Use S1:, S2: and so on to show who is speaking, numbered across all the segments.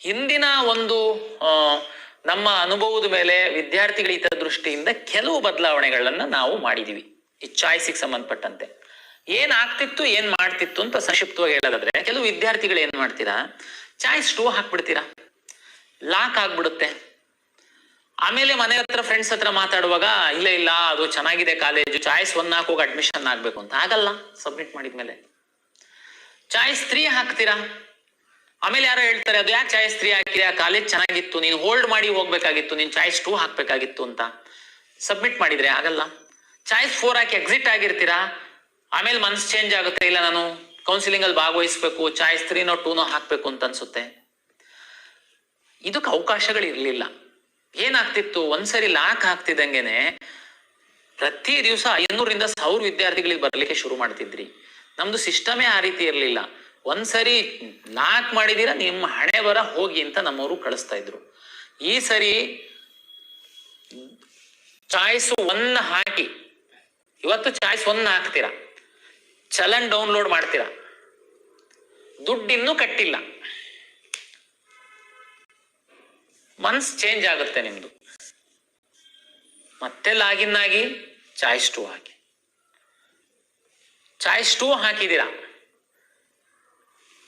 S1: ಹಿಂದಿನ ಒಂದು ನಮ್ಮ ಅನುಭವದ ಮೇಲೆ ವಿದ್ಯಾರ್ಥಿಗಳ ಹಿತದೃಷ್ಟಿಯಿಂದ ಕೆಲವು ಬದಲಾವಣೆಗಳನ್ನ ನಾವು ಮಾಡಿದೀವಿ ಈ ಚಾಯ್ಸಿಗೆ ಸಂಬಂಧಪಟ್ಟಂತೆ. ಏನ್ ಆಗ್ತಿತ್ತು ಏನ್ ಮಾಡ್ತಿತ್ತು ಅಂತ ಸಂಕ್ಷಿಪ್ತವಾಗಿ ಹೇಳೋದಾದ್ರೆ, ಕೆಲವು ವಿದ್ಯಾರ್ಥಿಗಳು ಏನ್ ಮಾಡ್ತೀರಾ, ಚಾಯ್ಸ್ 2 ಹಾಕ್ಬಿಡ್ತೀರಾ, ಲಾಕ್ ಆಗ್ಬಿಡುತ್ತೆ. ಆಮೇಲೆ ಮನೆ ಹತ್ರ ಫ್ರೆಂಡ್ಸ್ ಹತ್ರ ಮಾತಾಡುವಾಗ ಇಲ್ಲ ಇಲ್ಲ ಅದು ಚೆನ್ನಾಗಿದೆ ಕಾಲೇಜು, ಚಾಯ್ಸ್ 1 ಹಾಕೋಗಿ ಅಡ್ಮಿಷನ್ ಆಗ್ಬೇಕು ಅಂತ ಆಗಲ್ಲ. ಸಬ್ಮಿಟ್ ಮಾಡಿದ್ಮೇಲೆ ಚಾಯ್ಸ್ 3 ಹಾಕ್ತೀರಾ, ಆಮೇಲೆ ಯಾರೋ ಹೇಳ್ತಾರೆ ಅದು ಯಾಕೆ ಚಾಯ್ಸ್ 3 ಹಾಕಿದೆ, ಆ ಕಾಲೇಜ್ ಚೆನ್ನಾಗಿತ್ತು, ನೀನು ಹೋಲ್ಡ್ ಮಾಡಿ ಹೋಗ್ಬೇಕಾಗಿತ್ತು, ನೀನ್ ಚಾಯ್ಸ್ 2 ಹಾಕ್ಬೇಕಾಗಿತ್ತು ಅಂತ ಸಬ್ಮಿಟ್ ಮಾಡಿದ್ರೆ ಆಗಲ್ಲ. ಚಾಯ್ಸ್ 4 ಹಾಕಿ ಎಕ್ಸಿಟ್ ಆಗಿರ್ತೀರಾ, ಆಮೇಲೆ ಮನ್ಸ್ ಚೇಂಜ್ ಆಗುತ್ತೆ, ಇಲ್ಲ ನಾನು ಕೌನ್ಸಿಲಿಂಗ್ ಅಲ್ಲಿ ಭಾಗವಹಿಸ್ಬೇಕು, ಚಾಯ್ಸ್ 3ನೋ 2ನೋ ಹಾಕ್ಬೇಕು ಅಂತ ಅನ್ಸುತ್ತೆ. ಇದಕ್ಕೆ ಅವಕಾಶಗಳು ಇರ್ಲಿಲ್ಲ. ಏನಾಗ್ತಿತ್ತು, ಒಂದ್ಸರಿ ಲಾಕ್ ಹಾಕ್ತಿದ್ದಂಗೆನೆ ಪ್ರತಿ ದಿವಸ 500ರಿಂದ 1000 ವಿದ್ಯಾರ್ಥಿಗಳಿಗೆ ಬರ್ಲಿಕ್ಕೆ ಶುರು ಮಾಡ್ತಿದ್ರಿ. ನಮ್ದು ಸಿಸ್ಟಮೇ ಆ ರೀತಿ ಇರ್ಲಿಲ್ಲ. ಒಂದ್ಸರಿ ಲಾಕ್ ಮಾಡಿದೀರಾ ನಿಮ್ಮ ಹಣೆ ಬರ ಹೋಗಿ ಅಂತ ನಮ್ಮವರು ಕಳಿಸ್ತಾ ಇದ್ರು. ಈ ಸರಿ ಚಾಯ್ಸ್ 1 ಹಾಕಿ, ಇವತ್ತು ಚಾಯ್ಸ್ 1 ಹಾಕ್ತೀರಾ, ಚಲನ್ ಡೌನ್ಲೋಡ್ ಮಾಡ್ತೀರಾ, ದುಡ್ಡು ಇನ್ನೂ ಕಟ್ಟಿಲ್ಲ, ಮನ್ಸ್ ಚೇಂಜ್ ಆಗುತ್ತೆ ನಿಮ್ದು. ಮತ್ತೆ ಲಾಗಿನ್ ಆಗಿ ಚಾಯ್ಸ್ 2 ಹಾಕಿ, ಚಾಯ್ಸ್ 2 ಹಾಕಿದೀರಾ,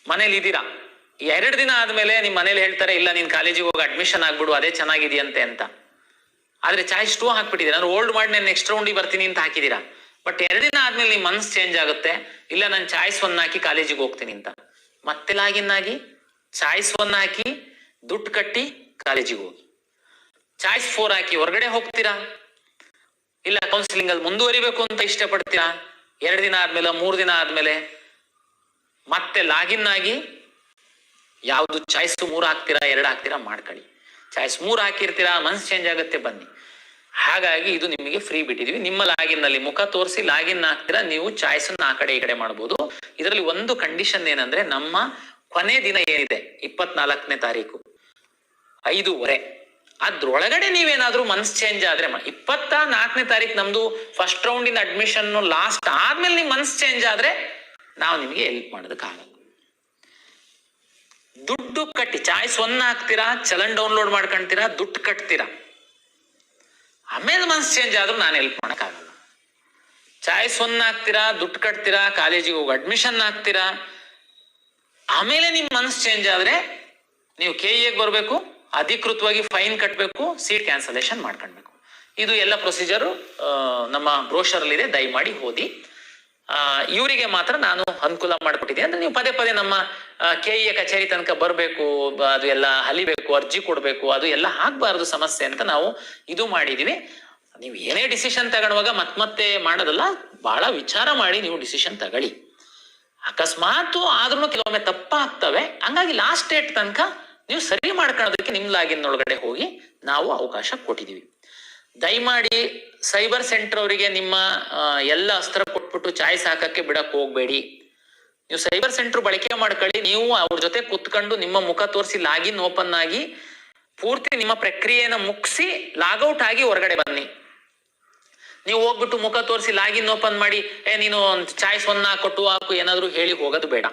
S1: ಮನೇಲಿ ಇದ್ದೀರಾ. 2 ದಿನ ಆದ್ಮೇಲೆ ನಿಮ್ ಮನೇಲಿ ಹೇಳ್ತಾರೆ ಇಲ್ಲ ನೀನ್ ಕಾಲೇಜಿಗೆ ಹೋಗಿ ಅಡ್ಮಿಷನ್ ಆಗ್ಬಿಡು, ಅದೇ ಚೆನ್ನಾಗಿದೆಯಂತೆ ಅಂತ. ಆದ್ರೆ ಚಾಯ್ಸ್ 2 ಹಾಕ್ಬಿಟ್ಟಿದ್ದೀರಾ, ನಾನು ಹೋಲ್ಡ್ ಮಾಡಿ ನಾನು ನೆಕ್ಸ್ಟ್ ರೌಂಡಿಗೆ ಬರ್ತೀನಿ ಅಂತ ಹಾಕಿದೀರಾ. ಬಟ್ 2 ದಿನ ಆದ್ಮೇಲೆ ನಿಮ್ ಮನ್ಸ್ ಚೇಂಜ್ ಆಗುತ್ತೆ, ಇಲ್ಲ ನಾನು ಚಾಯ್ಸ್ 1 ಹಾಕಿ ಕಾಲೇಜಿಗೆ ಹೋಗ್ತೀನಿ ಅಂತ. ಮತ್ತೆ ಲಾಗಿನ್ ಆಗಿ ಚಾಯ್ಸ್ 1 ಹಾಕಿ ದುಡ್ಡು ಕಟ್ಟಿ ಕಾಲೇಜಿಗೆ ಹೋಗಿ, ಚಾಯ್ಸ್ 4 ಹಾಕಿ ಹೊರಗಡೆ ಹೋಗ್ತೀರಾ, ಇಲ್ಲ ಕೌನ್ಸಿಲಿಂಗ್ ಅಲ್ಲಿ ಮುಂದುವರಿಬೇಕು ಅಂತ ಇಷ್ಟಪಡ್ತೀರಾ. 2 ದಿನ ಆದ್ಮೇಲೆ 3 ದಿನ ಆದ್ಮೇಲೆ ಮತ್ತೆ ಲಾಗಿನ್ ಆಗಿ ಯಾವ್ದು ಚಾಯ್ಸ್ 3 ಹಾಕ್ತೀರಾ 2 ಹಾಕ್ತೀರಾ ಮಾಡ್ಕೊಳ್ಳಿ. ಚಾಯ್ಸ್ 3 ಹಾಕಿರ್ತೀರಾ, ಮನ್ಸ್ ಚೇಂಜ್ ಆಗುತ್ತೆ, ಬನ್ನಿ. ಹಾಗಾಗಿ ಇದು ನಿಮಗೆ ಫ್ರೀ ಬಿಟ್ಟಿದೀವಿ. ನಿಮ್ಮ ಲಾಗಿನ್ ನಲ್ಲಿ ಮುಖ ತೋರಿಸಿ ಲಾಗಿನ್ ಆಗ್ತೀರಾ, ನೀವು ಚಾಯ್ಸ್ ಆ ಕಡೆ ಈ ಕಡೆ ಮಾಡಬಹುದು. ಇದರಲ್ಲಿ ಒಂದು ಕಂಡೀಷನ್ ಏನಂದ್ರೆ, ನಮ್ಮ ಕೊನೆ ದಿನ ಏನಿದೆ 24ನೇ ತಾರೀಕು 5:30, ಅದ್ರೊಳಗಡೆ ನೀವೇನಾದ್ರೂ ಮನ್ಸ್ ಚೇಂಜ್ ಆದ್ರೆ 24ನೇ ತಾರೀಕು ನಮ್ದು ಫಸ್ಟ್ ರೌಂಡ್ ಇಂದ ಅಡ್ಮಿಷನ್ ಲಾಸ್ಟ್ ಆದ್ಮೇಲೆ ನಿಮ್ ಮನ್ಸ್ ಚೇಂಜ್ ಆದ್ರೆ ನಾವು ನಿಮಗೆ ಹೆಲ್ಪ್ ಮಾಡೋದಕ್ಕಾಗಲ್ಲ. ದುಡ್ಡು ಕಟ್ಟಿ ಚಾಯ್ಸ್ 1 ಹಾಕ್ತೀರಾ, ಚಲನ್ ಡೌನ್ಲೋಡ್ ಮಾಡ್ಕೊಂತೀರಾ, ದುಡ್ಡು ಕಟ್ತೀರಾ, ಆಮೇಲೆ ಮನ್ಸ್ ಚೇಂಜ್ ಆದ್ರೂ ನಾನು ಹೆಲ್ಪ್ ಮಾಡಕ್ಕಾಗಲ್ಲ. ಚಾಯ್ಸ್ 1 ಹಾಕ್ತೀರಾ, ದುಡ್ಡು ಕಟ್ತೀರಾ, ಕಾಲೇಜಿಗೆ ಹೋಗಿ ಅಡ್ಮಿಷನ್ ಹಾಕ್ತೀರಾ, ಆಮೇಲೆ ನಿಮ್ ಮನ್ಸ್ ಚೇಂಜ್ ಆದ್ರೆ ನೀವು KEಗೆ ಬರ್ಬೇಕು, ಅಧಿಕೃತವಾಗಿ ಫೈನ್ ಕಟ್ಟಬೇಕು, ಸೀಟ್ ಕ್ಯಾನ್ಸಲೇಷನ್ ಮಾಡ್ಕೊಳ್ಬೇಕು. ಇದು ಎಲ್ಲ ಪ್ರೊಸೀಜರ್ ನಮ್ಮ ಬ್ರೋಷರ್ ಇದೆ, ದಯಮಾಡಿ ಓದಿ. ಇವರಿಗೆ ಮಾತ್ರ ನಾನು ಅನುಕೂಲ ಮಾಡ್ಕೊಟ್ಟಿದ್ದೀನಿ. ಅಂದ್ರೆ ನೀವು ಪದೇ ಪದೇ ನಮ್ಮ KE ಕಚೇರಿ ತನಕ ಬರಬೇಕು, ಅದು ಎಲ್ಲ ಅಲಿಬೇಕು, ಅರ್ಜಿ ಕೊಡ್ಬೇಕು, ಅದು ಎಲ್ಲ ಆಗ್ಬಾರ್ದು ಸಮಸ್ಯೆ ಅಂತ ನಾವು ಇದು ಮಾಡಿದೀವಿ. ನೀವು ಏನೇ ಡಿಸಿಷನ್ ತಗೊಳ್ಳುವಾಗ ಮತ್ತೆ ಮಾಡೋದಲ್ಲ, ಬಹಳ ವಿಚಾರ ಮಾಡಿ ನೀವು ಡಿಸಿಷನ್ ತಗೊಳ್ಳಿ. ಅಕಸ್ಮಾತ್ ಆದ್ರೂ ಕೆಲವೊಮ್ಮೆ ತಪ್ಪಾಗ್ತವೆ, ಹಂಗಾಗಿ ಲಾಸ್ಟ್ ಡೇಟ್ ತನಕ ನೀವು ಸರಿ ಮಾಡ್ಕೊಳ್ಳೋದಕ್ಕೆ ನಿಮ್ ಲಾಗಿನ್ ಒಳಗಡೆ ಹೋಗಿ ನಾವು ಅವಕಾಶ ಕೊಟ್ಟಿದೀವಿ. ದಯಮಾಡಿ ಸೈಬರ್ ಸೆಂಟರ್ ಅವರಿಗೆ ನಿಮ್ಮ ಎಲ್ಲ ಅಸ್ತ್ರ ಕೊಟ್ಬಿಟ್ಟು ಚಾಯ್ಸ್ ಹಾಕಕ್ಕೆ ಬಿಡಕ್ ಹೋಗ್ಬೇಡಿ. ನೀವು ಸೈಬರ್ ಸೆಂಟರ್ ಬಳಕೆ ಮಾಡ್ಕೊಳ್ಳಿ. ನೀವು ಅವ್ರ ಜೊತೆ ಕುತ್ಕೊಂಡು ನಿಮ್ಮ ಮುಖ ತೋರಿಸಿ ಲಾಗಿನ್ ಓಪನ್ ಆಗಿ ಪೂರ್ತಿ ನಿಮ್ಮ ಪ್ರಕ್ರಿಯೆನ ಮುಗಿಸಿ ಲಾಗೌಟ್ ಆಗಿ ಹೊರಗಡೆ ಬನ್ನಿ. ನೀವು ಹೋಗ್ಬಿಟ್ಟು ಮುಖ ತೋರಿಸಿ ಲಾಗಿನ್ ಓಪನ್ ಮಾಡಿ ನೀನು ಚಾಯ್ಸ್ 1 ಹಾಕು 2 ಹಾಕು ಏನಾದ್ರು ಹೇಳಿ ಹೋಗೋದು ಬೇಡ.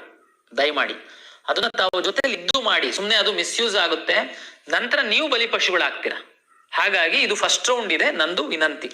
S1: ದಯಮಾಡಿ ಅದನ್ನ ತಾವು ಜೊತೆಲಿ ಇದ್ದು ಮಾಡಿ, ಸುಮ್ನೆ ಅದು ಮಿಸ್ಯೂಸ್ ಆಗುತ್ತೆ, ನಂತರ ನೀವು ಬಲಿಪಶುಗಳಾಗ್ತೀರಾ. ಹಾಗಾಗಿ ಇದು ಫಸ್ಟ್ ರೌಂಡ್ ಇದೆ, ನಂದು ವಿನಂತಿ.